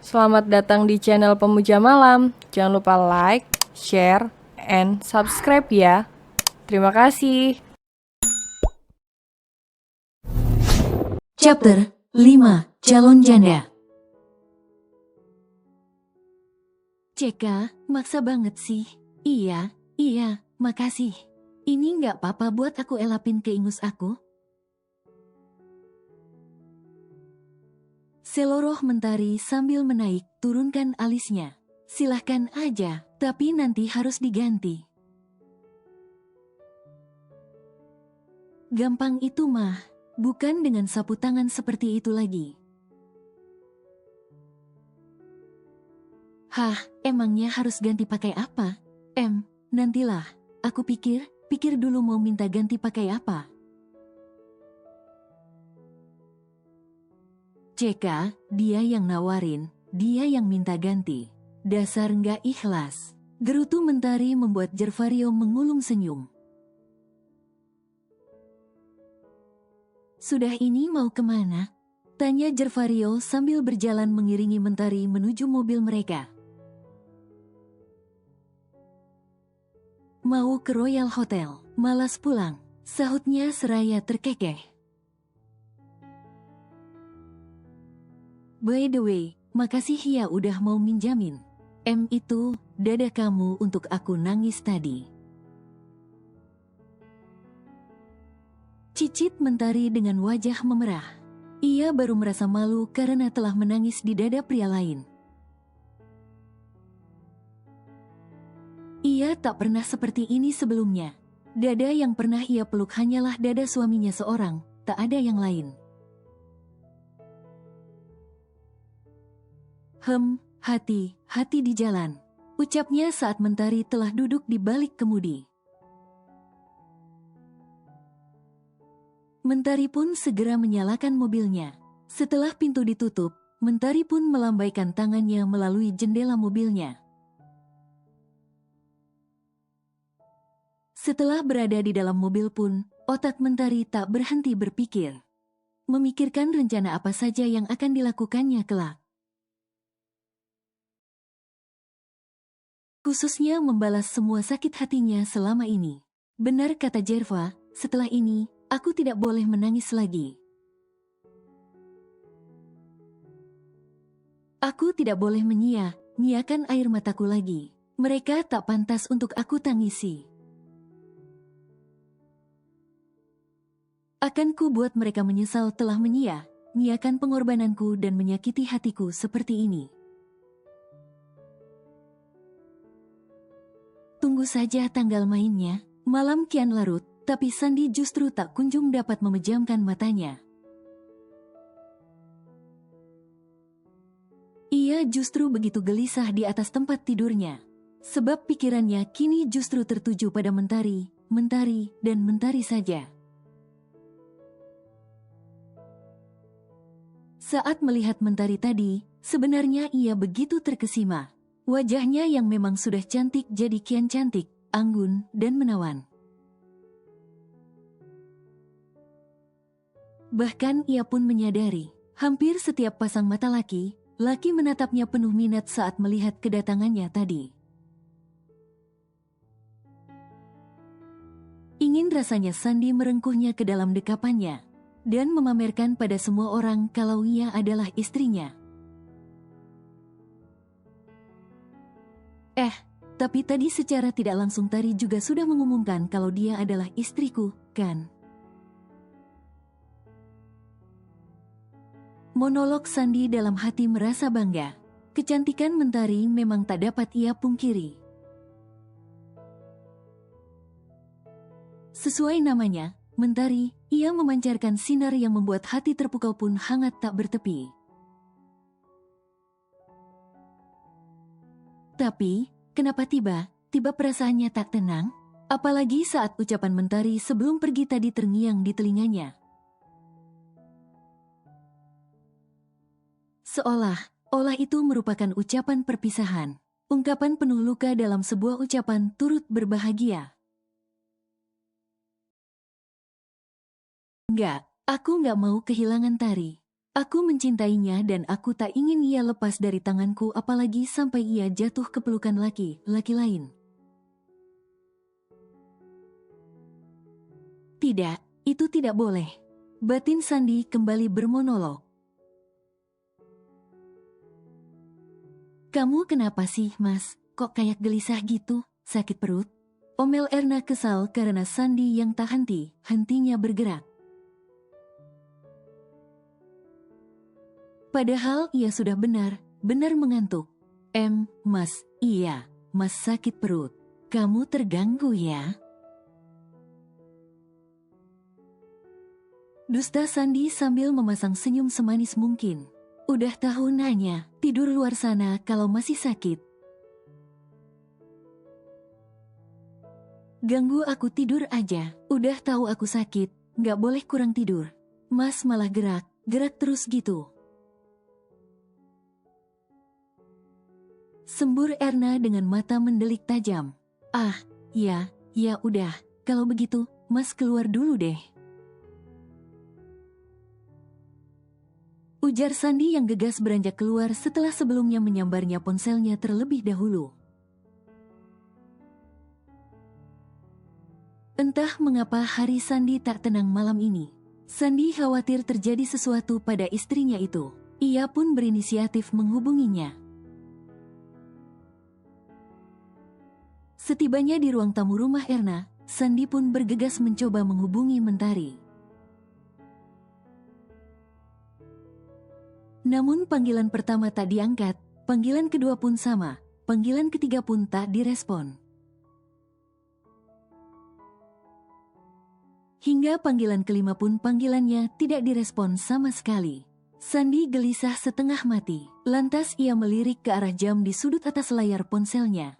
Selamat datang di channel Pemuja Malam. Jangan lupa like, share, and subscribe ya. Terima kasih. Chapter 5 Calon Janda. Ceka, maksa banget sih. Iya, makasih. Ini nggak apa-apa buat aku elapin ke ingus aku? Seloroh mentari sambil menaik turunkan alisnya. Silahkan aja, tapi nanti harus diganti. Gampang itu mah, bukan dengan sapu tangan seperti itu lagi. Hah, emangnya harus ganti pakai apa? Nantilah. Aku pikir dulu mau minta ganti pakai apa. Ceka, dia yang nawarin, dia yang minta ganti. Dasar nggak ikhlas. Gerutu mentari membuat Jervario mengulum senyum. Sudah ini mau kemana? Tanya Jervario sambil berjalan mengiringi mentari menuju mobil mereka. Mau ke Royal Hotel, malas pulang, sahutnya seraya terkekeh. By the way, makasih ya udah mau minjamin. Itu, dada kamu untuk aku nangis tadi. Cicit mentari dengan wajah memerah. Ia baru merasa malu karena telah menangis di dada pria lain. Ia tak pernah seperti ini sebelumnya. Dada yang pernah ia peluk hanyalah dada suaminya seorang, tak ada yang lain. Hati di jalan. Ucapnya saat mentari telah duduk di balik kemudi. Mentari pun segera menyalakan mobilnya. Setelah pintu ditutup, mentari pun melambaikan tangannya melalui jendela mobilnya. Setelah berada di dalam mobil pun, otak mentari tak berhenti berpikir. Memikirkan rencana apa saja yang akan dilakukannya kelak. Khususnya membalas semua sakit hatinya selama ini. Benar kata Jerva, setelah ini, aku tidak boleh menangis lagi. Aku tidak boleh menyia-nyiakan air mataku lagi. Mereka tak pantas untuk aku tangisi. Akan ku buat mereka menyesal telah menyia-nyiakan pengorbananku dan menyakiti hatiku seperti ini. Tunggu saja tanggal mainnya. Malam kian larut, tapi Sandi justru tak kunjung dapat memejamkan matanya. Ia justru begitu gelisah di atas tempat tidurnya. Sebab pikirannya kini justru tertuju pada mentari saja. Saat melihat mentari tadi, sebenarnya ia begitu terkesima. Wajahnya yang memang sudah cantik jadi kian cantik, anggun, dan menawan. Bahkan ia pun menyadari, hampir setiap pasang mata laki menatapnya penuh minat saat melihat kedatangannya tadi. Ingin rasanya Sandi merengkuhnya ke dalam dekapannya, dan memamerkan pada semua orang kalau ia adalah istrinya. Tapi tadi secara tidak langsung Tari juga sudah mengumumkan kalau dia adalah istriku, kan? Monolog Sandi dalam hati merasa bangga. Kecantikan mentari memang tak dapat ia pungkiri. Sesuai namanya, mentari, ia memancarkan sinar yang membuat hati terpukau pun hangat tak bertepi. Tapi, kenapa tiba perasaannya tak tenang? Apalagi saat ucapan mentari sebelum pergi tadi terngiang di telinganya. Seolah itu merupakan ucapan perpisahan. Ungkapan penuh luka dalam sebuah ucapan turut berbahagia. Enggak, aku nggak mau kehilangan Tari. Aku mencintainya dan aku tak ingin ia lepas dari tanganku apalagi sampai ia jatuh ke pelukan laki lain. Tidak, itu tidak boleh. Batin Sandi kembali bermonolog. Kamu kenapa sih, Mas? Kok kayak gelisah gitu? Sakit perut? Omel Erna kesal karena Sandi yang tak hentinya bergerak. Padahal ia sudah benar mengantuk. Mas, iya, Mas sakit perut. Kamu terganggu ya? Dusta Sandi sambil memasang senyum semanis mungkin. Udah tahu nanya, tidur luar sana kalau masih sakit. Ganggu aku tidur aja, udah tahu aku sakit, gak boleh kurang tidur. Mas malah gerak terus gitu. Sembur Erna dengan mata mendelik tajam. Ah, ya udah, kalau begitu, Mas keluar dulu deh. Ujar Sandi yang gegas beranjak keluar setelah sebelumnya menyambarnya ponselnya terlebih dahulu. Entah mengapa hari Sandi tak tenang malam ini. Sandi khawatir terjadi sesuatu pada istrinya itu. Ia pun berinisiatif menghubunginya. Setibanya di ruang tamu rumah Erna, Sandi pun bergegas mencoba menghubungi Mentari. Namun panggilan pertama tak diangkat, panggilan kedua pun sama, panggilan ketiga pun tak direspon. Hingga panggilan kelima pun panggilannya tidak direspon sama sekali. Sandi gelisah setengah mati, lantas ia melirik ke arah jam di sudut atas layar ponselnya.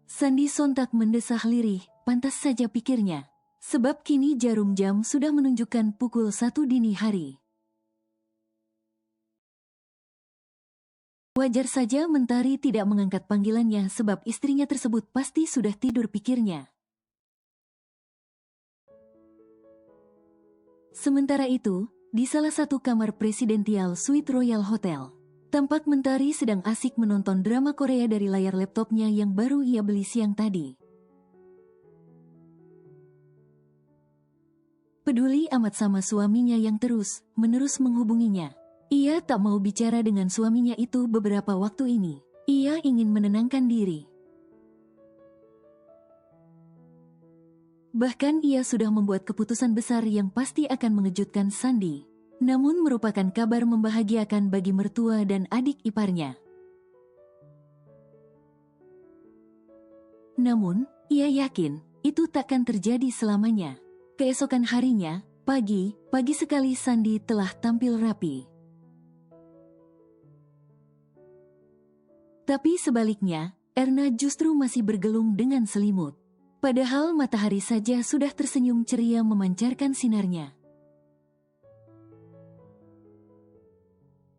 Sandi sontak mendesah lirih, pantas saja pikirnya. Sebab kini jarum jam sudah menunjukkan pukul 1 dini hari. Wajar saja Mentari tidak mengangkat panggilannya sebab istrinya tersebut pasti sudah tidur pikirnya. Sementara itu, di salah satu kamar presidensial Suite Royal Hotel, tampak Mentari sedang asik menonton drama Korea dari layar laptopnya yang baru ia beli siang tadi. Peduli amat sama suaminya yang terus-menerus menghubunginya. Ia tak mau bicara dengan suaminya itu beberapa waktu ini. Ia ingin menenangkan diri. Bahkan ia sudah membuat keputusan besar yang pasti akan mengejutkan Sandi. Namun merupakan kabar membahagiakan bagi mertua dan adik iparnya. Namun, ia yakin itu takkan terjadi selamanya. Keesokan harinya, pagi sekali Sandi telah tampil rapi. Tapi sebaliknya, Erna justru masih bergelung dengan selimut. Padahal matahari saja sudah tersenyum ceria memancarkan sinarnya.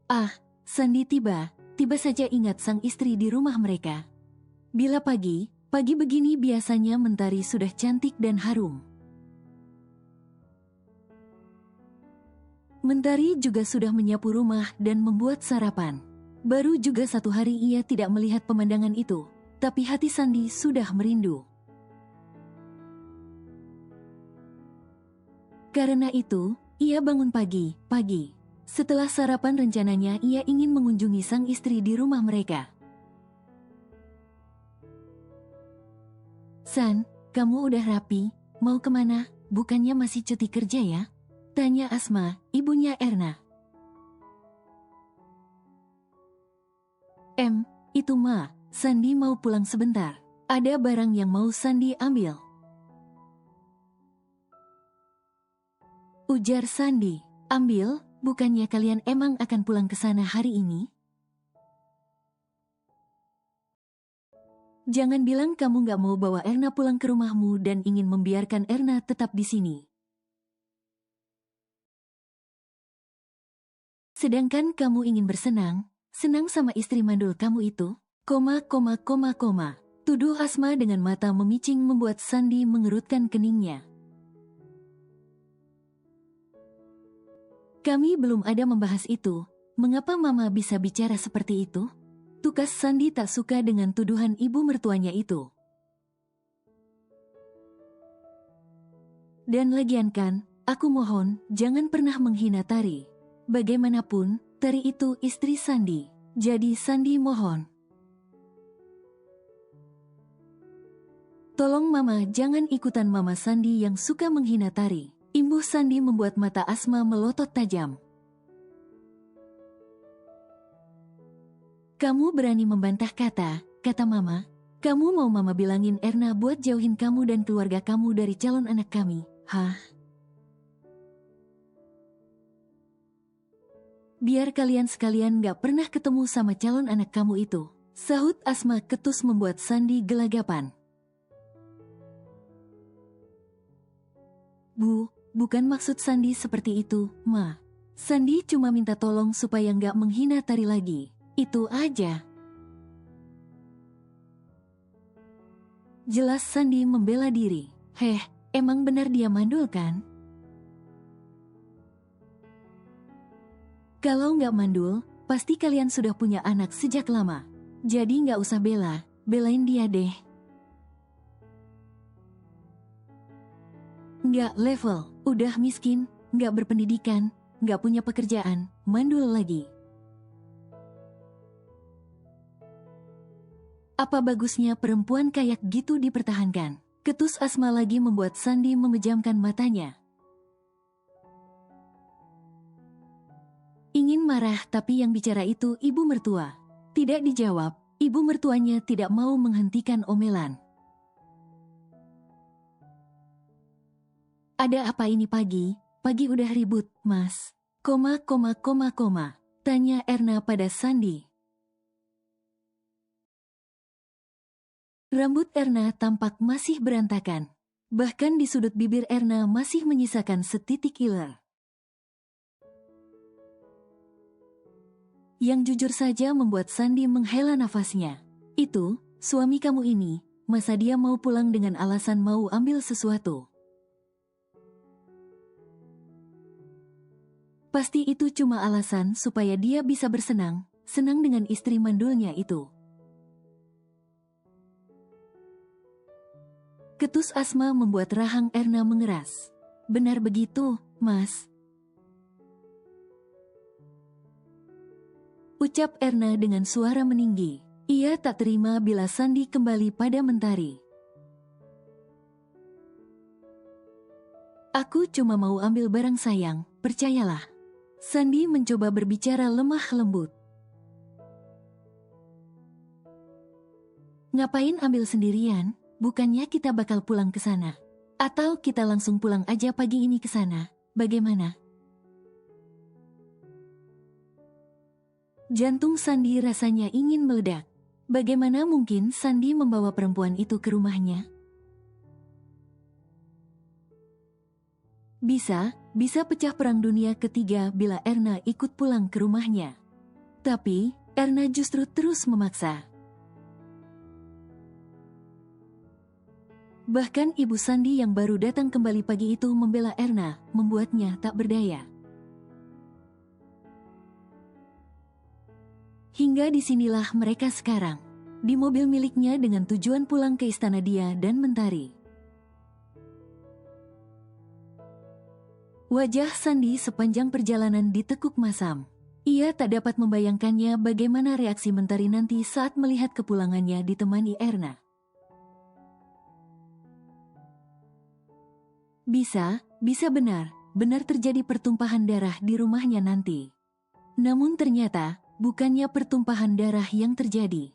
Ah, Sandi tiba saja ingat sang istri di rumah mereka. Bila pagi begini biasanya Mentari sudah cantik dan harum. Mentari juga sudah menyapu rumah dan membuat sarapan. Baru juga 1 hari ia tidak melihat pemandangan itu, tapi hati Sandi sudah merindu. Karena itu, ia bangun pagi. Setelah sarapan rencananya ia ingin mengunjungi sang istri di rumah mereka. San, kamu udah rapi, mau kemana? Bukannya masih cuti kerja ya? Tanya Asma, ibunya Erna. Itu Ma, Sandi mau pulang sebentar. Ada barang yang mau Sandi ambil. Ujar Sandi, ambil, bukannya kalian emang akan pulang ke sana hari ini? Jangan bilang kamu gak mau bawa Erna pulang ke rumahmu dan ingin membiarkan Erna tetap di sini. Sedangkan kamu ingin senang sama istri mandul kamu itu, tuduh Asma dengan mata memicing membuat Sandi mengerutkan keningnya. Kami belum ada membahas itu. Mengapa Mama bisa bicara seperti itu? Tukas Sandi tak suka dengan tuduhan ibu mertuanya itu. Dan lagian kan, aku mohon, jangan pernah menghina Tari. Bagaimanapun, Tari itu istri Sandi. Jadi Sandi mohon. Tolong Mama jangan ikutan Mama Sandi yang suka menghina Tari. Imbuh Sandi membuat mata Asma melotot tajam. Kamu berani membantah kata Mama. Kamu mau Mama bilangin Erna buat jauhin kamu dan keluarga kamu dari calon anak kami, hah? Biar kalian sekalian gak pernah ketemu sama calon anak kamu itu, sahut Asma ketus membuat Sandi gelagapan. Bu, bukan maksud Sandi seperti itu, Ma. Sandi cuma minta tolong supaya gak menghina Tari lagi. Itu aja. Jelas Sandi membela diri. Emang benar dia mandul kan? Kalau nggak mandul, pasti kalian sudah punya anak sejak lama. Jadi nggak usah belain dia deh. Nggak level, udah miskin, nggak berpendidikan, nggak punya pekerjaan, mandul lagi. Apa bagusnya perempuan kayak gitu dipertahankan? Ketus Asma lagi membuat Sandi memejamkan matanya. Ingin marah tapi yang bicara itu ibu mertua. Tidak dijawab, ibu mertuanya tidak mau menghentikan omelan. Ada apa ini pagi? Pagi udah ribut, Mas. Tanya Erna pada Sandi. Rambut Erna tampak masih berantakan. Bahkan di sudut bibir Erna masih menyisakan setitik iler. Yang jujur saja membuat Sandi menghela nafasnya. Itu, suami kamu ini, masa dia mau pulang dengan alasan mau ambil sesuatu? Pasti itu cuma alasan supaya dia bisa senang dengan istri mandulnya itu. Ketus Asma membuat rahang Erna mengeras. Benar begitu, Mas. Ucap Erna dengan suara meninggi. Ia tak terima bila Sandi kembali pada Mentari. Aku cuma mau ambil barang sayang, percayalah. Sandi mencoba berbicara lemah lembut. Ngapain ambil sendirian? Bukannya kita bakal pulang ke sana? Atau kita langsung pulang aja pagi ini ke sana? Bagaimana? Jantung Sandi rasanya ingin meledak. Bagaimana mungkin Sandi membawa perempuan itu ke rumahnya? Bisa pecah perang dunia ketiga bila Erna ikut pulang ke rumahnya. Tapi, Erna justru terus memaksa. Bahkan ibu Sandi yang baru datang kembali pagi itu membela Erna, membuatnya tak berdaya. Hingga disinilah mereka sekarang, di mobil miliknya dengan tujuan pulang ke istana dia dan Mentari. Wajah Sandi sepanjang perjalanan ditekuk masam. Ia tak dapat membayangkannya bagaimana reaksi Mentari nanti saat melihat kepulangannya ditemani Erna. Bisa benar terjadi pertumpahan darah di rumahnya nanti. Namun ternyata, bukannya pertumpahan darah yang terjadi,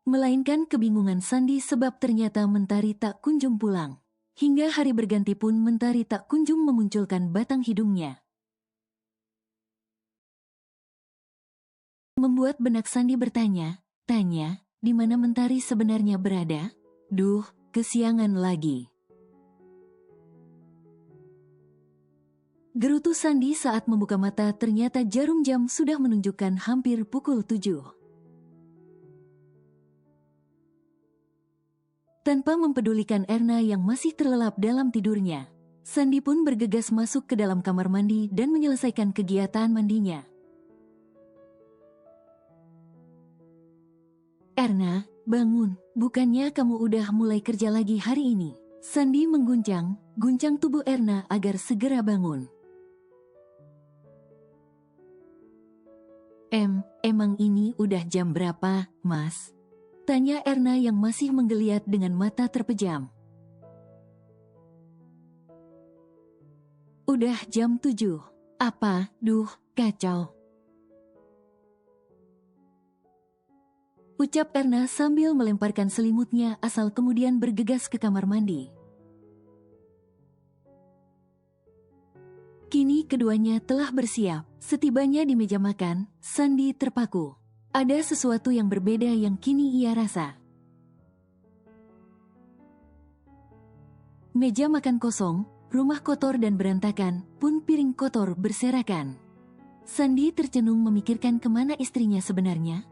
melainkan kebingungan Sandi sebab ternyata Mentari tak kunjung pulang. Hingga hari berganti pun Mentari tak kunjung memunculkan batang hidungnya. Membuat benak Sandi bertanya, di mana Mentari sebenarnya berada? Duh, kesiangan lagi. Gerutu Sandi saat membuka mata ternyata jarum jam sudah menunjukkan hampir pukul 7. Tanpa mempedulikan Erna yang masih terlelap dalam tidurnya, Sandi pun bergegas masuk ke dalam kamar mandi dan menyelesaikan kegiatan mandinya. Erna, bangun, bukannya kamu udah mulai kerja lagi hari ini? Sandi guncang tubuh Erna agar segera bangun. Emang ini udah jam berapa, Mas? Tanya Erna yang masih menggeliat dengan mata terpejam. Udah jam 7. Apa? Duh, kacau. Ucap Erna sambil melemparkan selimutnya asal kemudian bergegas ke kamar mandi. Kini keduanya telah bersiap. Setibanya di meja makan, Sandi terpaku. Ada sesuatu yang berbeda yang kini ia rasa. Meja makan kosong, rumah kotor dan berantakan, pun piring kotor berserakan. Sandi tercenung memikirkan kemana istrinya sebenarnya.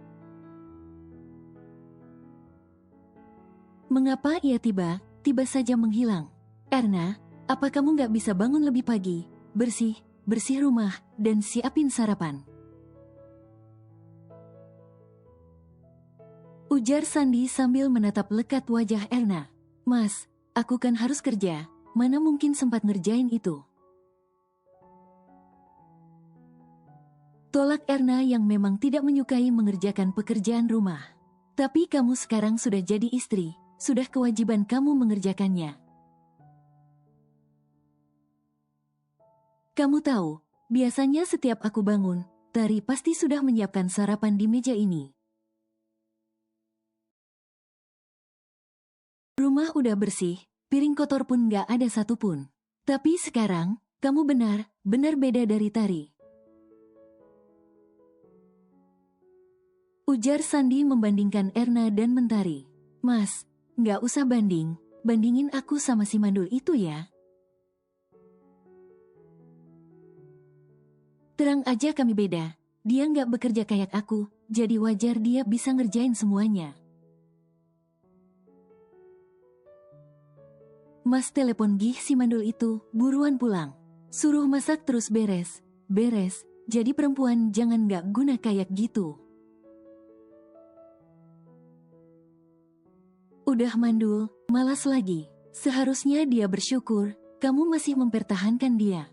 Mengapa ia tiba saja menghilang? Erna, apa kamu gak bisa bangun lebih pagi, bersih rumah, dan siapin sarapan? Ujar Sandi sambil menatap lekat wajah Erna. Mas, aku kan harus kerja, mana mungkin sempat ngerjain itu? Tolak Erna yang memang tidak menyukai mengerjakan pekerjaan rumah. Tapi kamu sekarang sudah jadi istri, sudah kewajiban kamu mengerjakannya. Kamu tahu, biasanya setiap aku bangun, Tari pasti sudah menyiapkan sarapan di meja ini. Rumah udah bersih, piring kotor pun gak ada satupun. Tapi sekarang, kamu benar beda dari Tari. Ujar Sandi membandingkan Erna dan Mentari. Mas, gak usah bandingin aku sama si mandul itu ya. Terang aja kami beda, dia gak bekerja kayak aku, jadi wajar dia bisa ngerjain semuanya. Mas telepon Gih si mandul itu, buruan pulang. Suruh masak terus beres, jadi perempuan jangan gak guna kayak gitu. Udah mandul, malas lagi. Seharusnya dia bersyukur, kamu masih mempertahankan dia.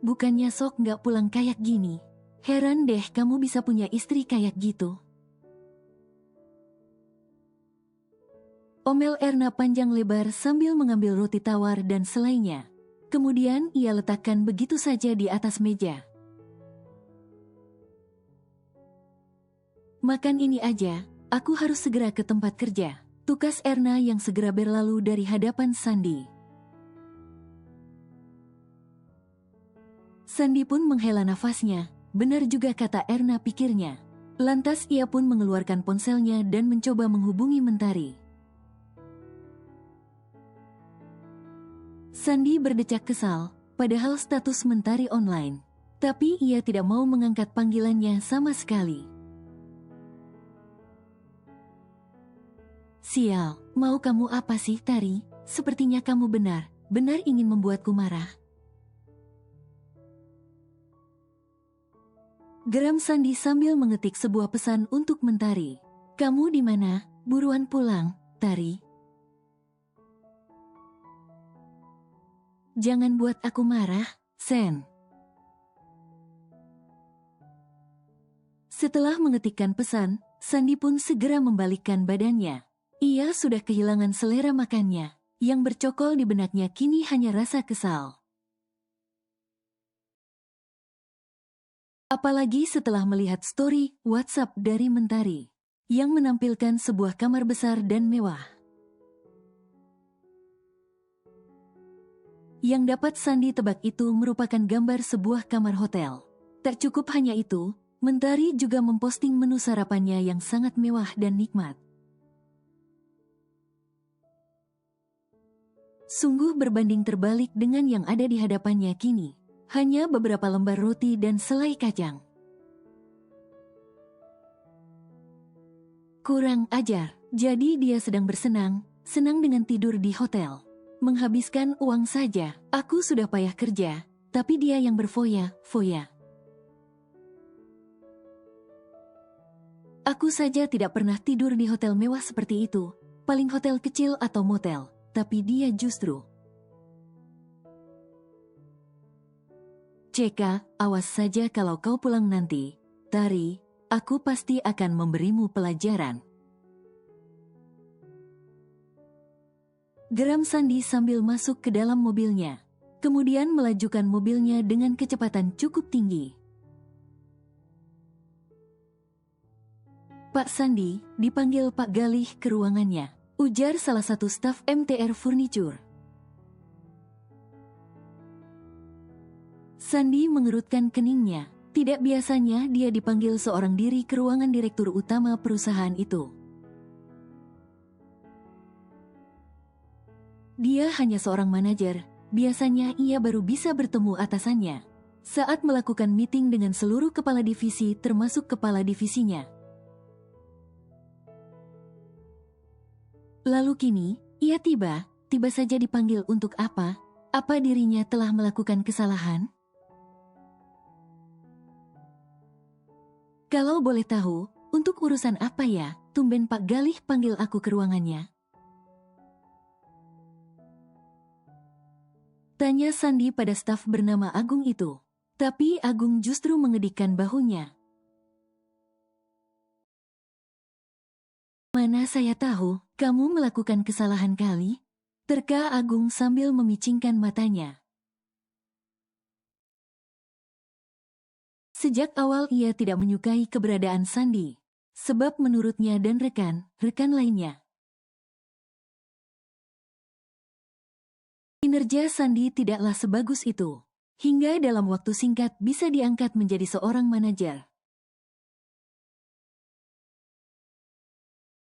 Bukannya sok gak pulang kayak gini. Heran deh kamu bisa punya istri kayak gitu. Omel Erna panjang lebar sambil mengambil roti tawar dan selainya. Kemudian ia letakkan begitu saja di atas meja. Makan ini aja, aku harus segera ke tempat kerja. Tukas Erna yang segera berlalu dari hadapan Sandi. Sandi pun menghela nafasnya, benar juga kata Erna pikirnya. Lantas ia pun mengeluarkan ponselnya dan mencoba menghubungi Mentari. Sandi berdecak kesal, padahal status Mentari online. Tapi ia tidak mau mengangkat panggilannya sama sekali. Sial, mau kamu apa sih Tari? Sepertinya kamu benar ingin membuatku marah. Geram Sandi sambil mengetik sebuah pesan untuk Mentari. Kamu di mana? Buruan pulang, Tari. Jangan buat aku marah, Sen. Setelah mengetikkan pesan, Sandi pun segera membalikkan badannya. Ia sudah kehilangan selera makannya. Yang bercokol di benaknya kini hanya rasa kesal. Apalagi setelah melihat story WhatsApp dari Mentari yang menampilkan sebuah kamar besar dan mewah. Yang dapat Sandi tebak itu merupakan gambar sebuah kamar hotel. Tak cukup hanya itu, Mentari juga memposting menu sarapannya yang sangat mewah dan nikmat. Sungguh berbanding terbalik dengan yang ada di hadapannya kini. Hanya beberapa lembar roti dan selai kacang. Kurang ajar, jadi dia sedang bersenang, senang dengan tidur di hotel. Menghabiskan uang saja, aku sudah payah kerja, tapi dia yang berfoya-foya. Aku saja tidak pernah tidur di hotel mewah seperti itu, paling hotel kecil atau motel, tapi dia justru. Ceka, awas saja kalau kau pulang nanti. Tari, aku pasti akan memberimu pelajaran. Geram Sandi sambil masuk ke dalam mobilnya, kemudian melajukan mobilnya dengan kecepatan cukup tinggi. Pak Sandi, dipanggil Pak Galih ke ruangannya, ujar salah satu staf MTR Furniture. Sandi mengerutkan keningnya, tidak biasanya dia dipanggil seorang diri ke ruangan direktur utama perusahaan itu. Dia hanya seorang manajer, biasanya ia baru bisa bertemu atasannya saat melakukan meeting dengan seluruh kepala divisi termasuk kepala divisinya. Lalu kini, ia tiba saja dipanggil untuk apa? Apa dirinya telah melakukan kesalahan? Kalau boleh tahu, untuk urusan apa ya, tumben Pak Galih panggil aku ke ruangannya? Tanya Sandi pada staf bernama Agung itu. Tapi Agung justru mengedikkan bahunya. Mana saya tahu, kamu melakukan kesalahan kali? Terka Agung sambil memicingkan matanya. Sejak awal ia tidak menyukai keberadaan Sandi, sebab menurutnya dan rekan lainnya, kinerja Sandi tidaklah sebagus itu, hingga dalam waktu singkat bisa diangkat menjadi seorang manajer.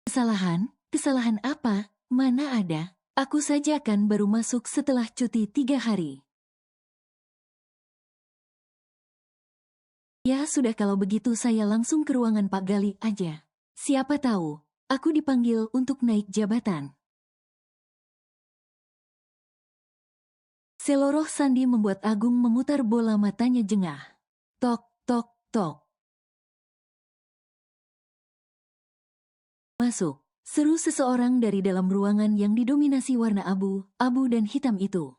Kesalahan apa? Mana ada? Aku saja kan baru masuk setelah cuti 3 hari. Ya sudah kalau begitu saya langsung ke ruangan Pak Galih aja. Siapa tahu, aku dipanggil untuk naik jabatan. Seloroh Sandi membuat Agung memutar bola matanya jengah. Tok, tok, tok. Masuk, seru seseorang dari dalam ruangan yang didominasi warna abu dan hitam itu.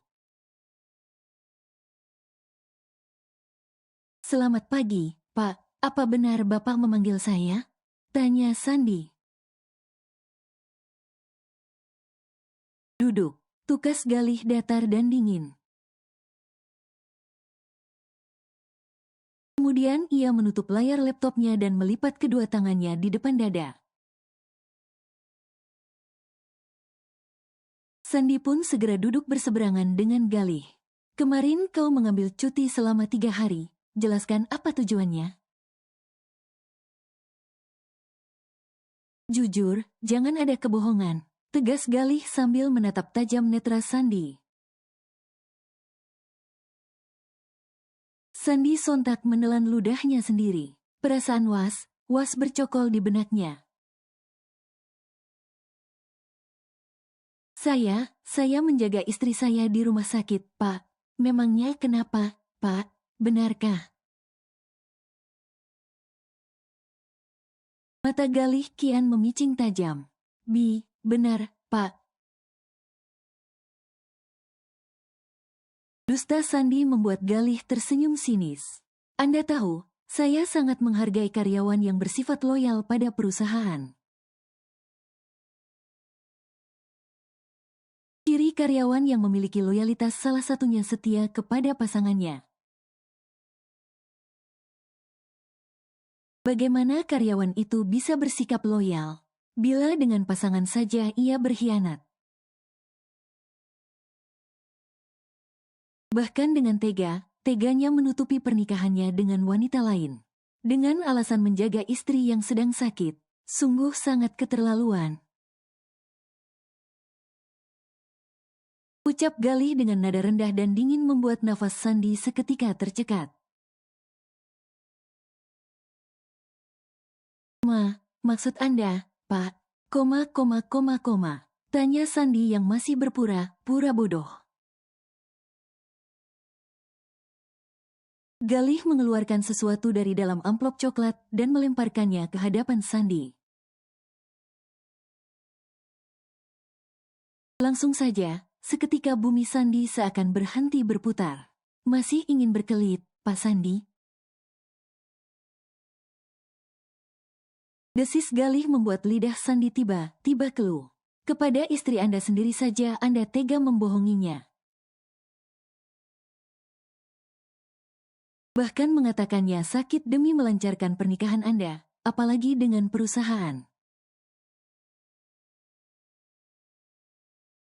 Selamat pagi, Pak. Apa benar Bapak memanggil saya? Tanya Sandi. Duduk, tukas Galih datar dan dingin. Kemudian ia menutup layar laptopnya dan melipat kedua tangannya di depan dada. Sandi pun segera duduk berseberangan dengan Galih. Kemarin kau mengambil cuti selama 3 hari. Jelaskan apa tujuannya? Jujur, jangan ada kebohongan. Tegas Galih sambil menatap tajam netra Sandi. Sandi sontak menelan ludahnya sendiri. Perasaan was bercokol di benaknya. Saya menjaga istri saya di rumah sakit, Pak. Memangnya kenapa, Pak? Benarkah? Mata Galih kian memicing tajam. Benar, Pak. Dusta Sandi membuat Galih tersenyum sinis. Anda tahu, saya sangat menghargai karyawan yang bersifat loyal pada perusahaan. Ciri karyawan yang memiliki loyalitas salah satunya setia kepada pasangannya. Bagaimana karyawan itu bisa bersikap loyal bila dengan pasangan saja ia berkhianat? Bahkan dengan teganya menutupi pernikahannya dengan wanita lain. Dengan alasan menjaga istri yang sedang sakit. Sungguh sangat keterlaluan. Ucap Galih dengan nada rendah dan dingin membuat nafas Sandi seketika tercekat. Maksud Anda, Pak, Tanya Sandi yang masih berpura-pura bodoh. Galih mengeluarkan sesuatu dari dalam amplop coklat dan melemparkannya ke hadapan Sandi. Langsung saja, seketika bumi Sandi seakan berhenti berputar. Masih ingin berkelit, Pak Sandi? Desis Galih membuat lidah Sandi tiba-tiba keluh. Kepada istri Anda sendiri saja Anda tega membohonginya. Bahkan mengatakannya sakit demi melancarkan pernikahan Anda, apalagi dengan perusahaan.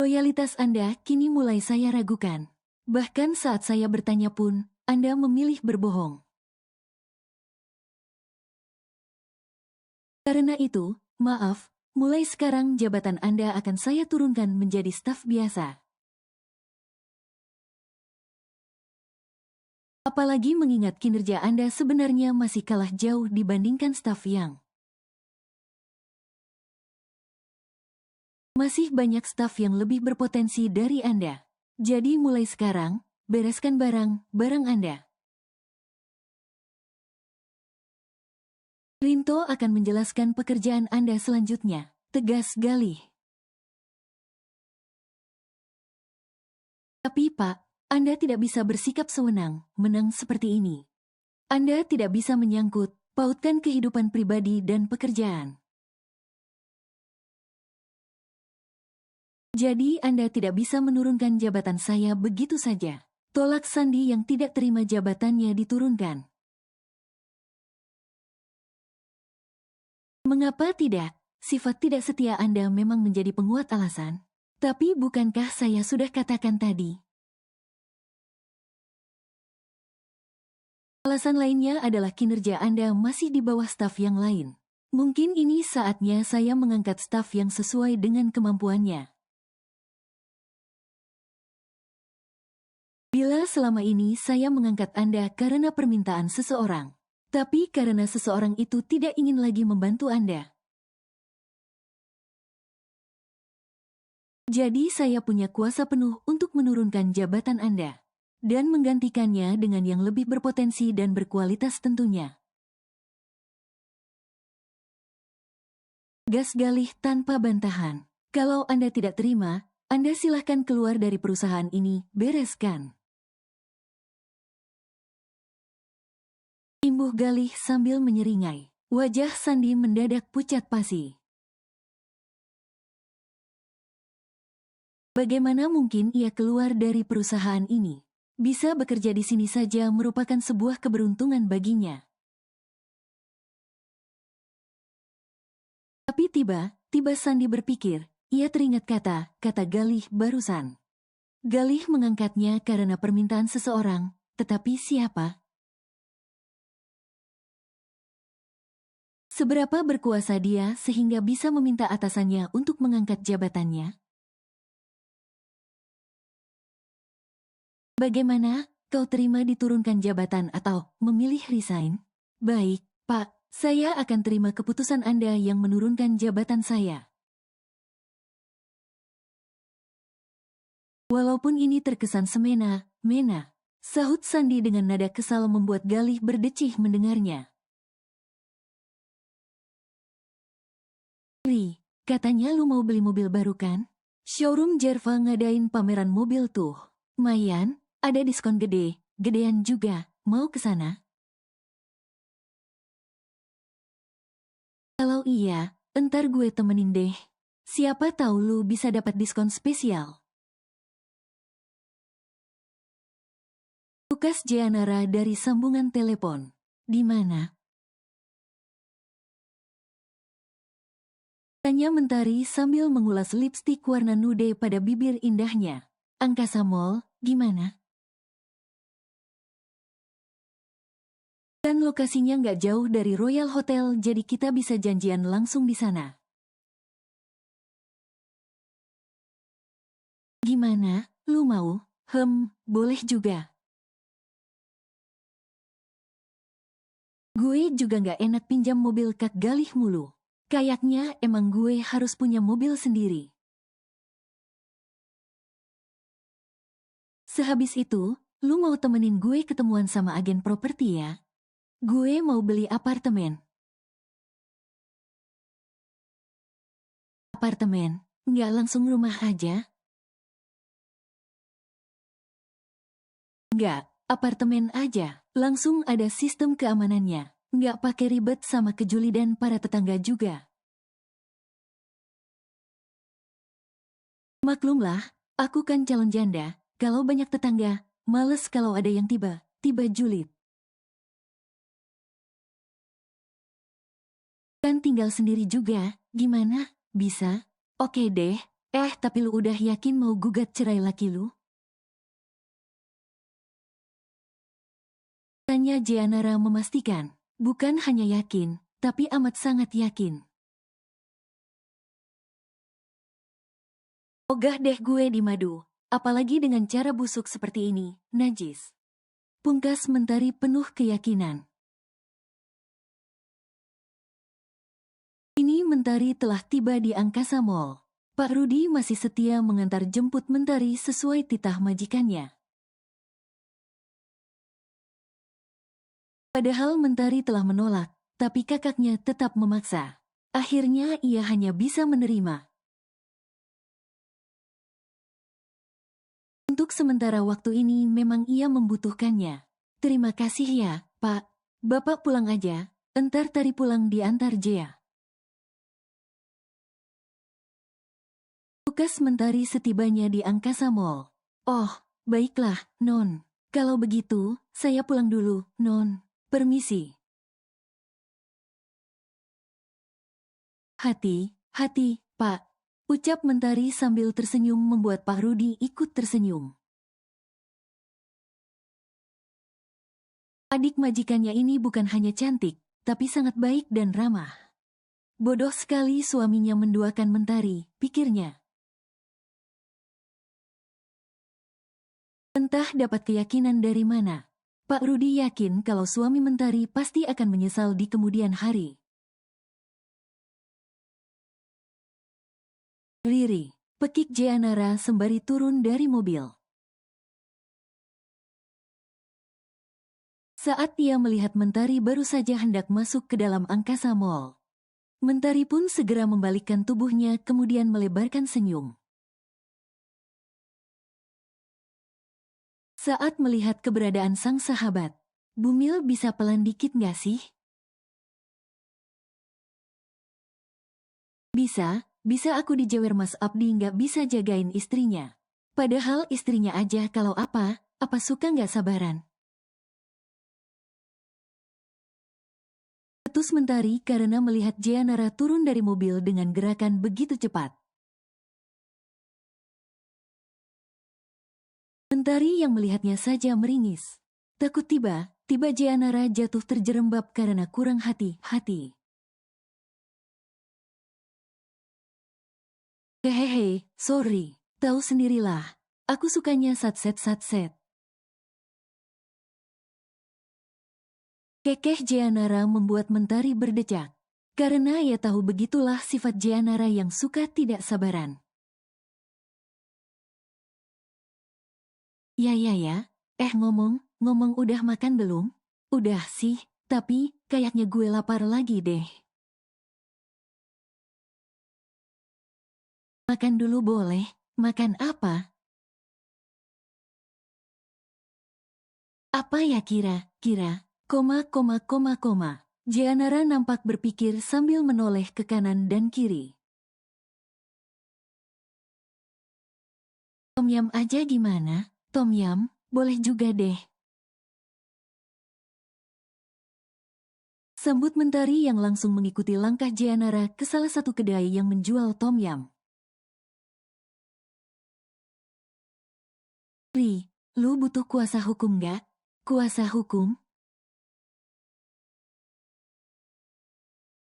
Loyalitas Anda kini mulai saya ragukan. Bahkan saat saya bertanya pun, Anda memilih berbohong. Karena itu, maaf, mulai sekarang jabatan Anda akan saya turunkan menjadi staf biasa. Apalagi mengingat kinerja Anda sebenarnya masih kalah jauh dibandingkan staf yang. Masih banyak staf yang lebih berpotensi dari Anda. Jadi mulai sekarang, bereskan barang Anda. Rinto akan menjelaskan pekerjaan Anda selanjutnya, tegas Galih. Tapi Pak, Anda tidak bisa bersikap sewenang-menang seperti ini. Anda tidak bisa menyangkut, pautkan kehidupan pribadi dan pekerjaan. Jadi Anda tidak bisa menurunkan jabatan saya begitu saja. Tolak Sandi yang tidak terima jabatannya diturunkan. Mengapa tidak? Sifat tidak setia Anda memang menjadi penguat alasan. Tapi bukankah saya sudah katakan tadi? Alasan lainnya adalah kinerja Anda masih di bawah staf yang lain. Mungkin ini saatnya saya mengangkat staf yang sesuai dengan kemampuannya. Bila selama ini saya mengangkat Anda karena permintaan seseorang, tapi karena seseorang itu tidak ingin lagi membantu Anda. Jadi saya punya kuasa penuh untuk menurunkan jabatan Anda dan menggantikannya dengan yang lebih berpotensi dan berkualitas tentunya. Gas Galih tanpa bantahan. Kalau Anda tidak terima, Anda silahkan keluar dari perusahaan ini, bereskan. Imbuh Galih sambil menyeringai. Wajah Sandi mendadak pucat pasi. Bagaimana mungkin ia keluar dari perusahaan ini? Bisa bekerja di sini saja merupakan sebuah keberuntungan baginya. Tapi tiba Sandi berpikir, ia teringat kata Galih barusan. Galih mengangkatnya karena permintaan seseorang, tetapi siapa? Seberapa berkuasa dia sehingga bisa meminta atasannya untuk mengangkat jabatannya? Bagaimana, kau terima diturunkan jabatan atau memilih resign? Baik, Pak, saya akan terima keputusan Anda yang menurunkan jabatan saya. Walaupun ini terkesan semena-mena, sahut Sandi dengan nada kesal membuat Galih berdecih mendengarnya. Ri, katanya lu mau beli mobil baru kan? Showroom Jerva ngadain pameran mobil tuh. Mayan, ada diskon gedean juga. Mau ke sana? Kalau iya, entar gue temenin deh. Siapa tahu lu bisa dapat diskon spesial. Lukas Jeanara dari sambungan telepon. Di mana? Tanya Mentari sambil mengulas lipstik warna nude pada bibir indahnya. Angkasa Mall, gimana? Dan lokasinya nggak jauh dari Royal Hotel, jadi kita bisa janjian langsung di sana. Gimana, lu mau? Boleh juga. Gue juga nggak enak pinjam mobil Kak Galih mulu. Kayaknya emang gue harus punya mobil sendiri. Sehabis itu, lu mau temenin gue ketemuan sama agen properti ya? Gue mau beli apartemen. Apartemen? Nggak langsung rumah aja? Nggak, apartemen aja. Langsung ada sistem keamanannya. Nggak pakai ribet sama kejulidan para tetangga juga. Maklumlah, aku kan calon janda. Kalau banyak tetangga, males kalau ada yang tiba julid. Kan tinggal sendiri juga, gimana? Bisa? Oke deh. Tapi lu udah yakin mau gugat cerai laki lu? Tanya Jeanara memastikan. Bukan hanya yakin, tapi amat sangat yakin. Ogah deh gue di madu. Apalagi dengan cara busuk seperti ini, najis. Pungkas Mentari penuh keyakinan. Ini Mentari telah tiba di Angkasa Mall. Pak Rudi masih setia mengantar jemput Mentari sesuai titah majikannya. Padahal Mentari telah menolak, tapi kakaknya tetap memaksa. Akhirnya ia hanya bisa menerima. Untuk sementara waktu ini memang ia membutuhkannya. Terima kasih ya, Pak. Bapak pulang aja, entar Tari pulang diantar Jea. Tukas Mentari setibanya di Angkasa Mall. Oh, baiklah, Non. Kalau begitu, saya pulang dulu, Non. Permisi. Hati, Pak. Ucap Mentari sambil tersenyum membuat Pak Rudi ikut tersenyum. Adik majikannya ini bukan hanya cantik, tapi sangat baik dan ramah. Bodoh sekali suaminya menduakan Mentari, pikirnya. Entah dapat keyakinan dari mana. Pak Rudi yakin kalau suami Mentari pasti akan menyesal di kemudian hari. Riri, pekik Jeanara sembari turun dari mobil. Saat ia melihat Mentari baru saja hendak masuk ke dalam Angkasa Mall. Mentari pun segera membalikkan tubuhnya kemudian melebarkan senyum. Saat melihat keberadaan sang sahabat, Bumil bisa pelan dikit nggak sih? Bisa aku dijewer Mas Abdi nggak bisa jagain istrinya. Padahal istrinya aja kalau apa suka nggak sabaran. Ketus Mentari karena melihat Jeanara turun dari mobil dengan gerakan begitu cepat. Mentari yang melihatnya saja meringis. Takut tiba Jeanara jatuh terjerembab karena kurang hati-hati. Hehehe, sorry. Tahu sendirilah. Aku sukanya satset. Kekeh Jeanara membuat Mentari berdecak. Karena ia tahu begitulah sifat Jeanara yang suka tidak sabaran. Ya. Ngomong udah makan belum? Udah sih, tapi kayaknya gue lapar lagi deh. Makan dulu boleh. Makan apa? Apa ya kira? Jeanara nampak berpikir sambil menoleh ke kanan dan kiri. Tom yam aja gimana? Tom yam, boleh juga deh. Sambut Mentari yang langsung mengikuti langkah Jeanara ke salah satu kedai yang menjual tom yam. Ri, lu butuh kuasa hukum gak? Kuasa hukum?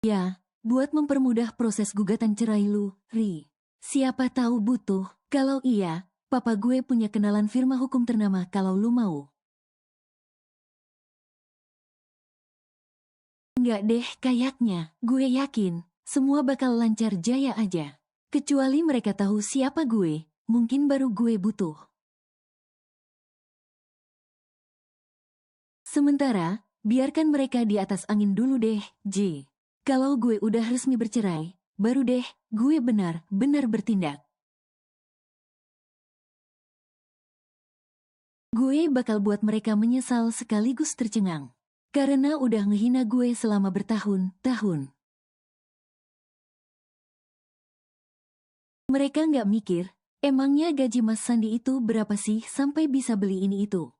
Ya, buat mempermudah proses gugatan cerai lu, Ri. Siapa tahu butuh, kalau iya, papa gue punya kenalan firma hukum ternama kalau lu mau. Enggak deh kayaknya, gue yakin, semua bakal lancar jaya aja. Kecuali mereka tahu siapa gue, mungkin baru gue butuh. Sementara, biarkan mereka di atas angin dulu deh, J. Kalau gue udah resmi bercerai, baru deh gue benar-benar bertindak. Gue bakal buat mereka menyesal sekaligus tercengang. Karena udah ngehina gue selama bertahun-tahun. Mereka nggak mikir, emangnya gaji Mas Sandi itu berapa sih sampai bisa beli ini itu?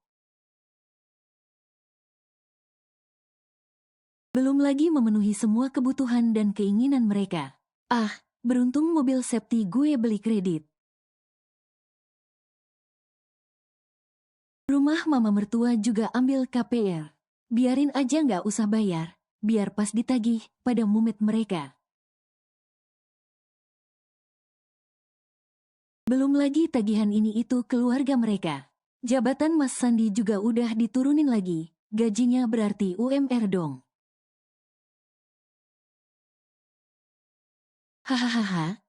Belum lagi memenuhi semua kebutuhan dan keinginan mereka. Ah, beruntung mobil safety gue beli kredit. Rumah mama mertua juga ambil KPR. Biarin aja nggak usah bayar, biar pas ditagih pada mumet mereka. Belum lagi tagihan ini itu keluarga mereka. Jabatan Mas Sandi juga udah diturunin lagi, gajinya berarti UMR dong. Hahaha,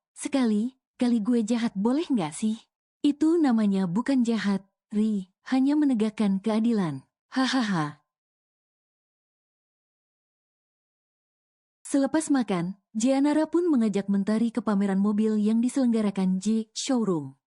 kali gue jahat boleh nggak sih? Itu namanya bukan jahat, Ri, hanya menegakkan keadilan. Hahaha. Selepas makan, Jeanara pun mengajak Mentari ke pameran mobil yang diselenggarakan J Showroom.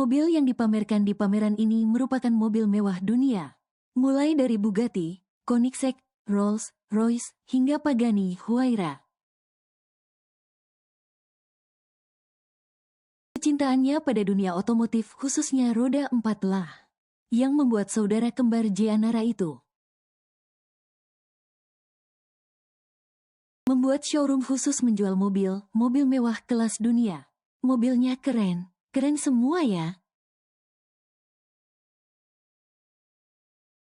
Mobil yang dipamerkan di pameran ini merupakan mobil mewah dunia. Mulai dari Bugatti, Koenigsegg, Rolls-Royce, hingga Pagani Huayra. Kecintaannya pada dunia otomotif khususnya roda 4 lah yang membuat saudara kembar Jeanara itu membuat showroom khusus menjual mobil mewah kelas dunia. Mobilnya keren semua ya.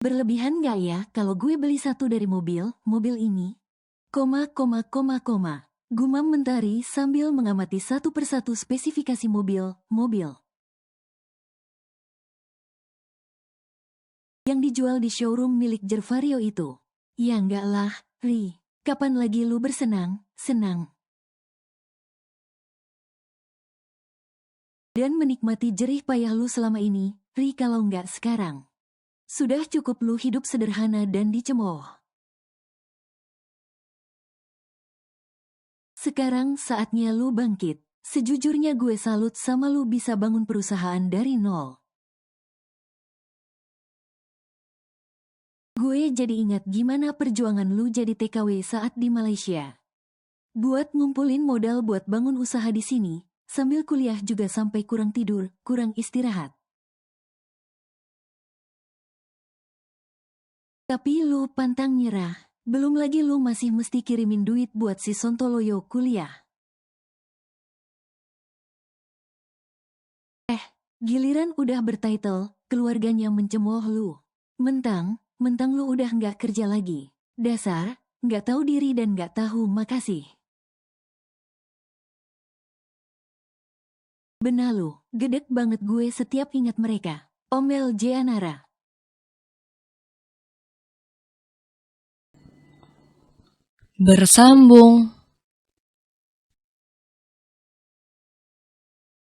Berlebihan nggak ya kalau gue beli satu dari mobil ini? Gumam Mentari sambil mengamati satu persatu spesifikasi mobil yang dijual di showroom milik Gervario itu. Ya enggak lah, Ri. Kapan lagi lu senang dan menikmati jerih payah lu selama ini, Ri, kalau enggak sekarang. Sudah cukup lu hidup sederhana dan dicemooh. Sekarang saatnya lu bangkit. Sejujurnya gue salut sama lu bisa bangun perusahaan dari nol. Gue jadi ingat gimana perjuangan lu jadi TKW saat di Malaysia. Buat ngumpulin modal buat bangun usaha di sini, sambil kuliah juga sampai kurang tidur, kurang istirahat. Tapi lu pantang nyerah. Belum lagi lu masih mesti kirimin duit buat si Sontoloyo kuliah. Giliran udah bertitle, keluarganya mencemooh lu. Mentang lu udah nggak kerja lagi. Dasar, nggak tahu diri dan nggak tahu makasih. Benar lu, gedek banget gue setiap ingat mereka. Omel Jeanara. Bersambung.